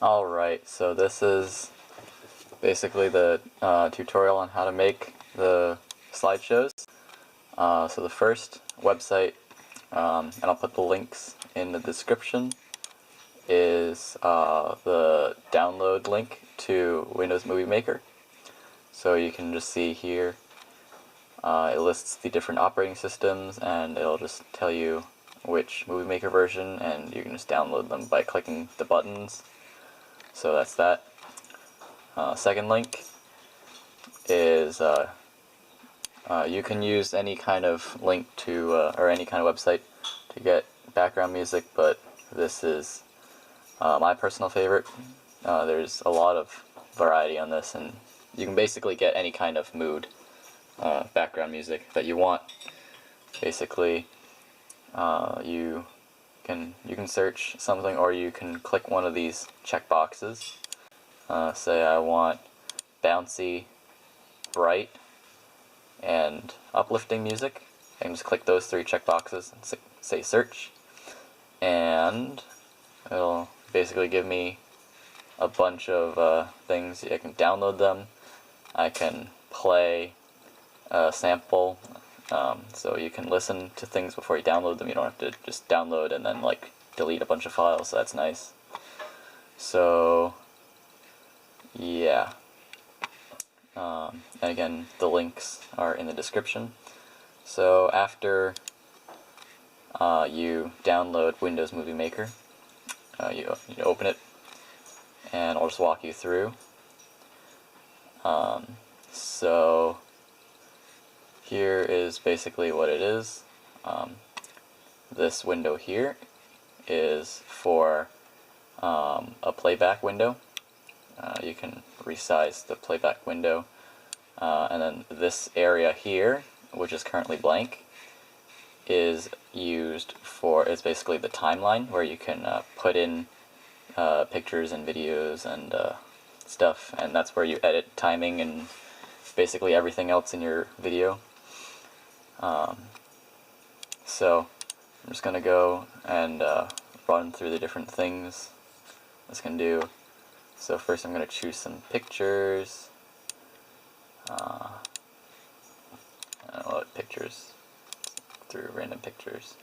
Alright, so this is basically the tutorial on how to make the slideshows. So the first website, and I'll put the links in the description, is the download link to Windows Movie Maker. So you can just see here, it lists the different operating systems, and it'll just tell you which Movie Maker version, and you can just download them by clicking the buttons. So that's that. Second link is you can use any kind of link to or any kind of website to get background music, but this is my personal favorite. There's a lot of variety on this, and you can basically get any kind of mood background music that you want. Basically, you can search something, or you can click one of these checkboxes. Say I want bouncy, bright, and uplifting music. I can just click those three checkboxes and say search, and it'll basically give me a bunch of things. I can download them. I can play a sample, so you can listen to things before you download them. You don't have to just download and then like delete a bunch of files, so that's nice. So yeah, and again, the links are in the description. So after you download Windows Movie Maker, you open it, and I'll just walk you through. So here is basically what it is. This window here is for a playback window. You can resize the playback window, and then this area here, which is currently blank, is used for, it's basically the timeline where you can put in pictures and videos and stuff, and that's where you edit timing and basically everything else in your video. So I'm just gonna go and run through the different things this can do. So first I'm going to choose some pictures. I don't know what pictures, through random pictures.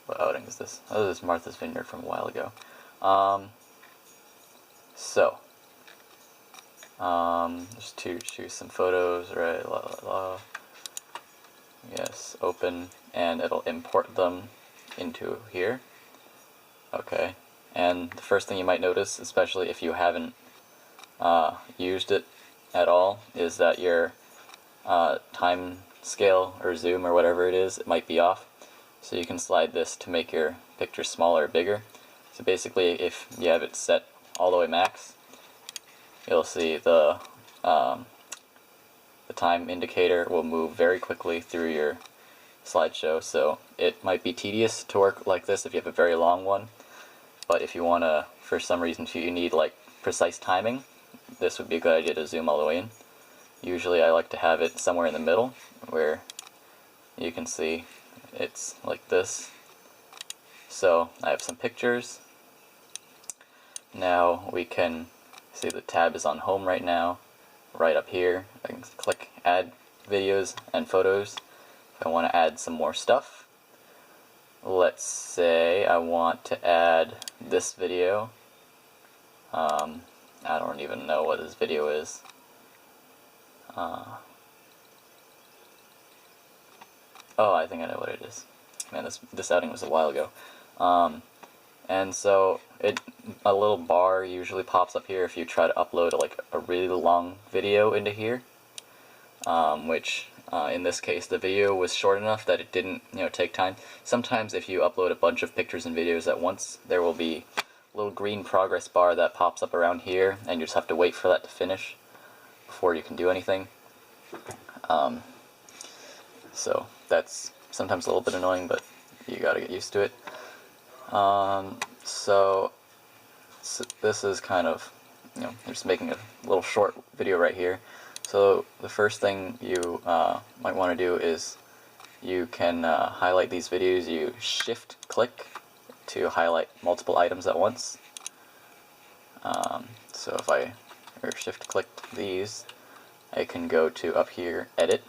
What outing is this? Oh, this is Martha's Vineyard from a while ago. Just to choose some photos, right? Yes, open, and it'll import them into here. Okay. And the first thing you might notice, especially if you haven't used it at all, is that your time scale or zoom or whatever it is, it might be off. So you can slide this to make your picture smaller or bigger. So basically, if you have it set all the way max, you'll see the time indicator will move very quickly through your slideshow. So it might be tedious to work like this if you have a very long one. But if you want to, for some reason, if you need like precise timing, this would be a good idea to zoom all the way in. Usually I like to have it somewhere in the middle, where you can see it's like this. So I have some pictures. Now we can see the tab is on home right now, right up here. I can click add videos and photos if I want to add some more stuff. Let's say I want to add this video. I don't even know what this video is. Oh, I think I know what it is. Man, this outing was a while ago. And so a little bar usually pops up here if you try to upload like a really long video into here, which in this case the video was short enough that it didn't take time. Sometimes if you upload a bunch of pictures and videos at once, there will be a little green progress bar that pops up around here, and you just have to wait for that to finish before you can do anything. So that's sometimes a little bit annoying, but you gotta get used to it. So this is kind of, I'm just making a little short video right here. So the first thing you might want to do is you can highlight these videos. You shift click to highlight multiple items at once. So if I shift click these, I can go to up here, edit,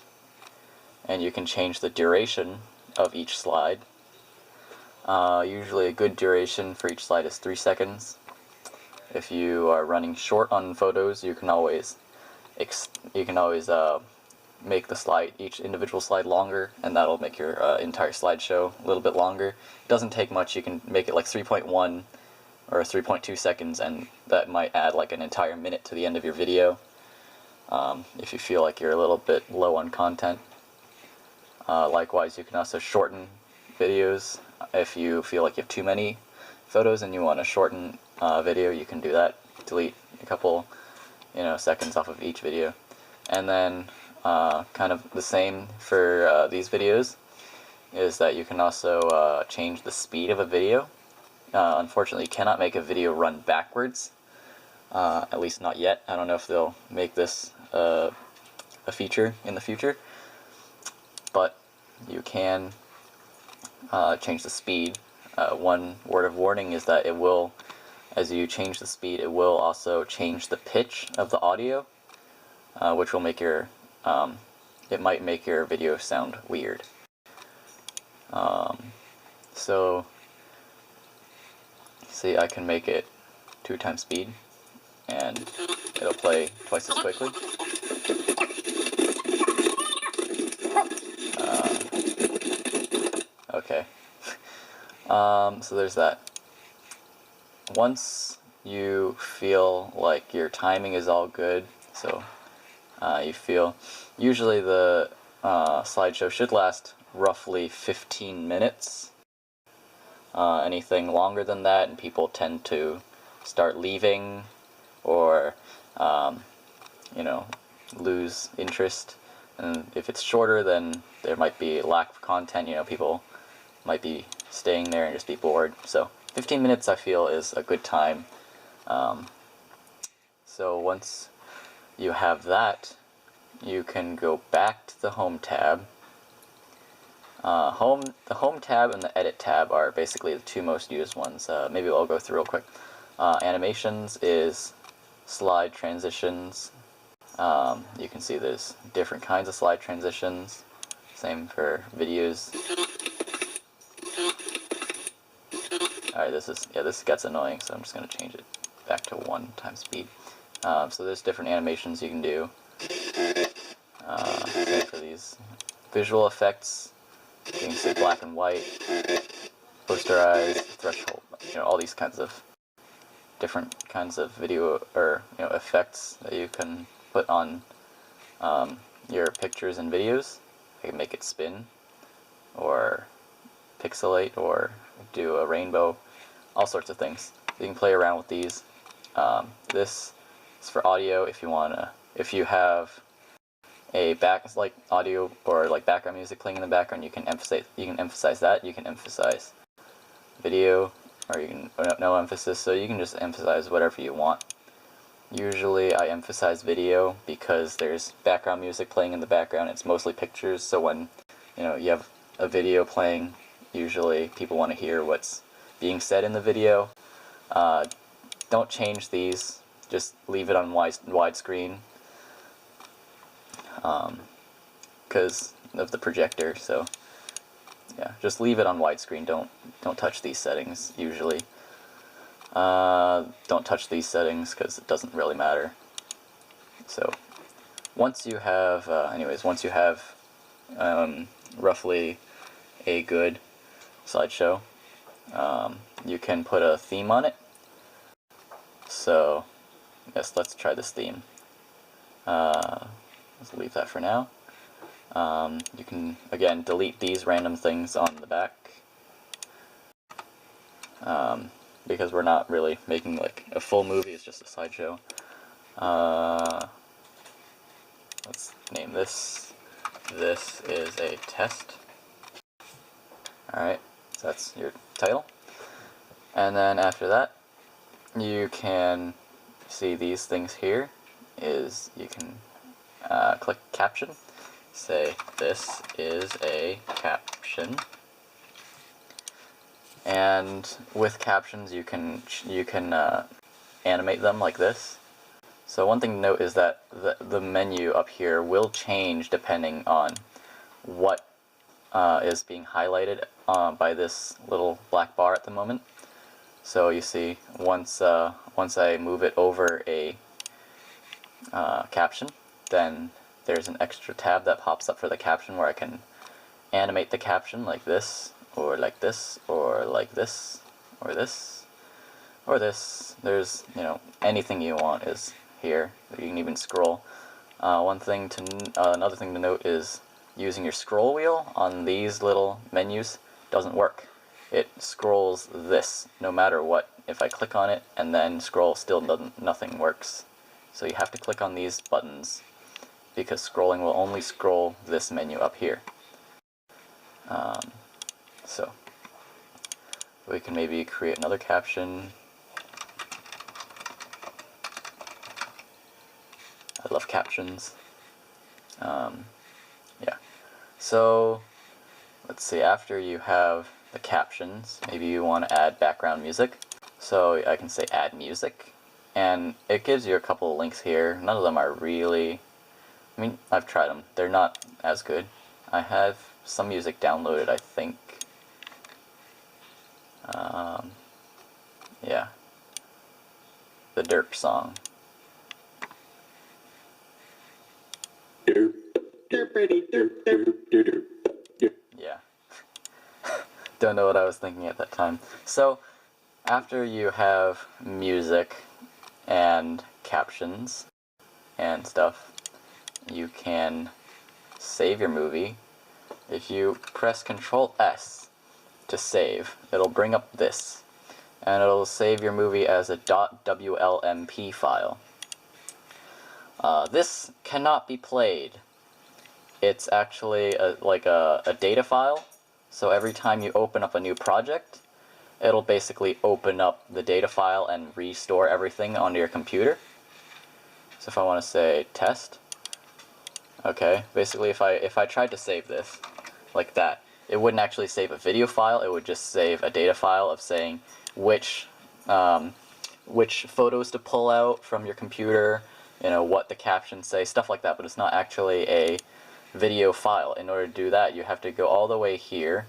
and you can change the duration of each slide. Usually a good duration for each slide is 3 seconds. If you are running short on photos, you can always make the slide, each individual slide longer, and that'll make your entire slideshow a little bit longer. It doesn't take much. You can make it like 3.1 or 3.2 seconds, and that might add like an entire minute to the end of your video, if you feel like you're a little bit low on content. Likewise, you can also shorten videos. If you feel like you have too many photos and you want to shorten video, you can do that. Delete a couple seconds off of each video. And then kind of the same for these videos is that you can also change the speed of a video. Unfortunately, you cannot make a video run backwards, at least not yet. I don't know if they'll make this a feature in the future, but you can change the speed. One word of warning is that it will, as you change the speed, it will also change the pitch of the audio, which will make your it might make your video sound weird. So see, I can make it 2 times speed, and it'll play twice as quickly. Okay. So there's that. Once you feel like your timing is all good, so you feel, usually the slideshow should last roughly 15 minutes. Anything longer than that, and people tend to start leaving or lose interest. And if it's shorter, then there might be lack of content. People might be staying there and just be bored. So 15 minutes, I feel, is a good time. So once you have that, you can go back to the Home tab. The Home tab and the Edit tab are basically the 2 most used ones. Maybe I'll go through real quick. Animations is slide transitions. You can see there's different kinds of slide transitions. Same for videos. Alright, this gets annoying, so I'm just going to change it back to 1 times speed. So there's different animations you can do. Same for these visual effects. You can see black and white, posterized, threshold, all these kinds of different kinds of video or effects that you can put on your pictures and videos. You can make it spin, or pixelate, or do a rainbow, all sorts of things. So you can play around with these. This is for audio. If you have a audio or like background music playing in the background, you can emphasize that. You can emphasize video, or you can no emphasis. So you can just emphasize whatever you want. Usually I emphasize video because there's background music playing in the background. It's mostly pictures, so when you have a video playing, usually people want to hear what's being said in the video. Don't change these, just leave it on widescreen because of the projector. So yeah, just leave it on widescreen. Don't touch these settings usually. Don't touch these settings because it doesn't really matter. So once you have roughly a good slideshow, you can put a theme on it. So yes, let's try this theme. Let's leave that for now. You can again delete these random things on the back, because we're not really making like a full movie, it's just a slideshow. Let's name this. This is a test. Alright, so that's your title. And then after that, you can see these things here. You can click caption. Say, this is a caption. And with captions, you can animate them like this. So one thing to note is that the menu up here will change depending on what is being highlighted by this little black bar at the moment. So you see, once I move it over a caption, then there's an extra tab that pops up for the caption where I can animate the caption like this, or like this, or like this, or this, or this. There's, anything you want is here. You can even scroll. Another thing to note is using your scroll wheel on these little menus doesn't work. It scrolls this no matter what. If I click on it and then scroll, still nothing works. So you have to click on these buttons because scrolling will only scroll this menu up here. So we can maybe create another caption. I love captions. Yeah. So let's see, after you have the captions, maybe you want to add background music. So I can say add music, and it gives you a couple of links here. None of them are really, I've tried them. They're not as good. I have some music downloaded, I think. Yeah. The Derp song. Yeah. Don't know what I was thinking at that time. So, after you have music and captions and stuff, you can save your movie. If you press Control S to save, it'll bring up this, and it'll save your movie as a .wlmp file. This cannot be played. It's actually like a data file, so every time you open up a new project, it'll basically open up the data file and restore everything onto your computer. So if I want to say test, okay, basically if I tried to save this like that, it wouldn't actually save a video file, it would just save a data file of saying which photos to pull out from your computer, what the captions say, stuff like that, but it's not actually a video file. In order to do that, you have to go all the way here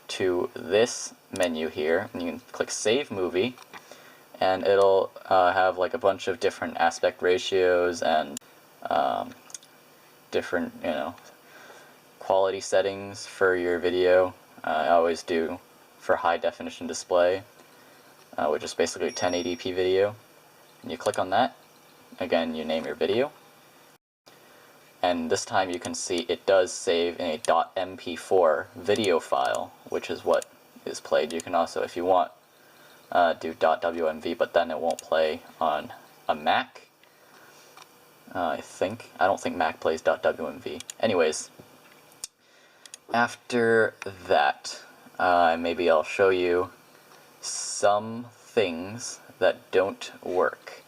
to this menu here, and you can click Save Movie, and it'll have like a bunch of different aspect ratios and different, quality settings for your video. I always do for high definition display, which is basically 1080p video. And you click on that. Again, you name your video. And this time you can see it does save in a .mp4 video file, which is what is played. You can also, if you want, do .wmv, but then it won't play on a Mac. I don't think Mac plays .wmv. Anyways, after that, maybe I'll show you some things that don't work.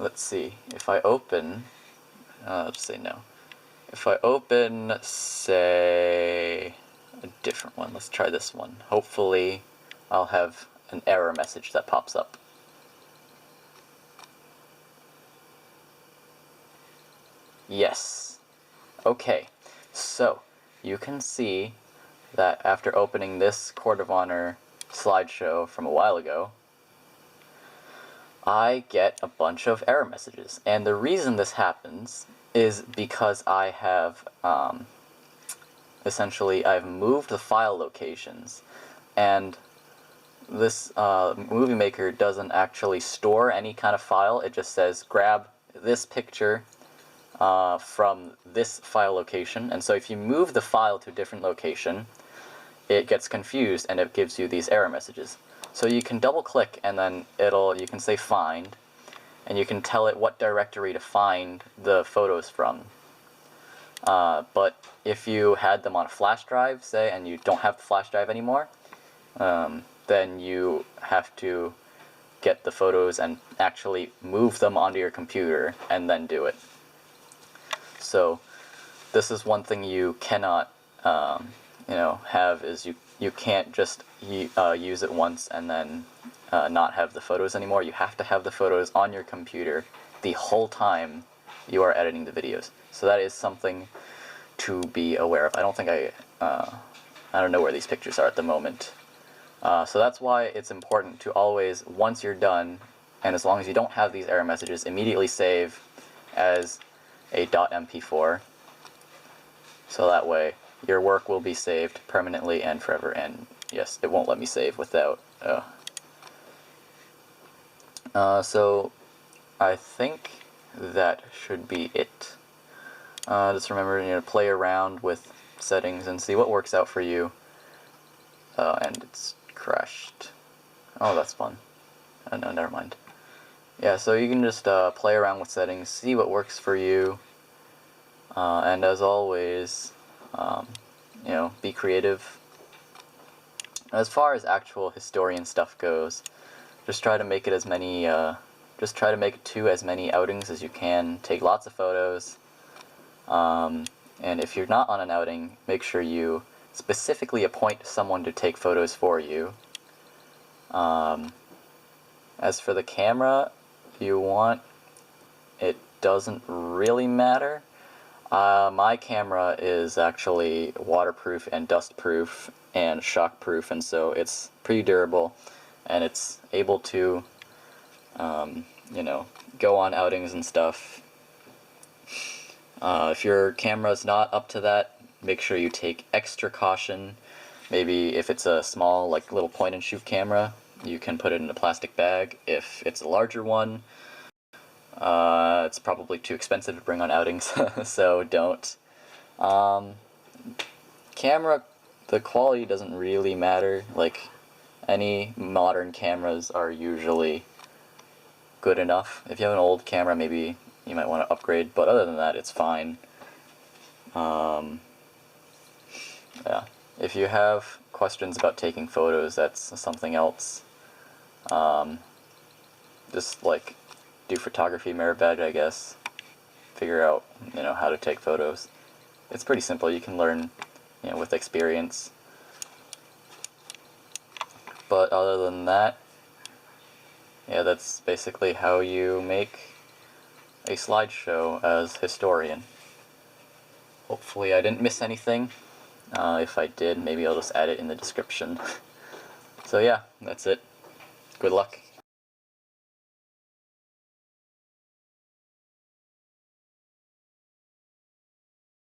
Let's see, if I open, let's say no. If I open, say, a different one, let's try this one. Hopefully I'll have an error message that pops up. Yes. Okay, so you can see that after opening this Court of Honor slideshow from a while ago, I get a bunch of error messages. And the reason this happens is because I have, essentially, I've moved the file locations. And this Movie Maker doesn't actually store any kind of file. It just says, grab this picture from this file location. And so if you move the file to a different location, it gets confused and it gives you these error messages. So you can double click and then you can say find, and you can tell it what directory to find the photos from. But if you had them on a flash drive, say, and you don't have the flash drive anymore, then you have to get the photos and actually move them onto your computer and then do it. So this is one thing you cannot have, is you can't just use it once and then not have the photos anymore. You have to have the photos on your computer the whole time you are editing the videos. So that is something to be aware of. I don't think I don't know where these pictures are at the moment. So that's why it's important to always, once you're done, and as long as you don't have these error messages, immediately save as a .mp4. So that way your work will be saved permanently and forever. And yes, it won't let me save without. So I think that should be it. Just remember, to play around with settings and see what works out for you. And it's crashed. Oh, that's fun. No, never mind. Yeah, so you can just play around with settings, see what works for you, and as always, be creative. As far as actual historian stuff goes, just try to make it to as many outings as you can. Take lots of photos, and if you're not on an outing, make sure you specifically appoint someone to take photos for you. As for the camera you want, it doesn't really matter. My camera is actually waterproof and dustproof and shockproof, and so it's pretty durable, and it's able to, go on outings and stuff. If your camera's not up to that, make sure you take extra caution. Maybe if it's a small, little point-and-shoot camera, you can put it in a plastic bag. If it's a larger one, it's probably too expensive to bring on outings, so don't. Camera, the quality doesn't really matter. Any modern cameras are usually good enough. If you have an old camera, maybe you might want to upgrade, but other than that, it's fine. Yeah. If you have questions about taking photos, that's something else. Just do photography merit badge, I guess. Figure out, how to take photos. It's pretty simple. You can learn, with experience. But other than that, yeah, that's basically how you make a slideshow as historian. Hopefully I didn't miss anything. If I did, maybe I'll just add it in the description. So yeah, that's it. Good luck.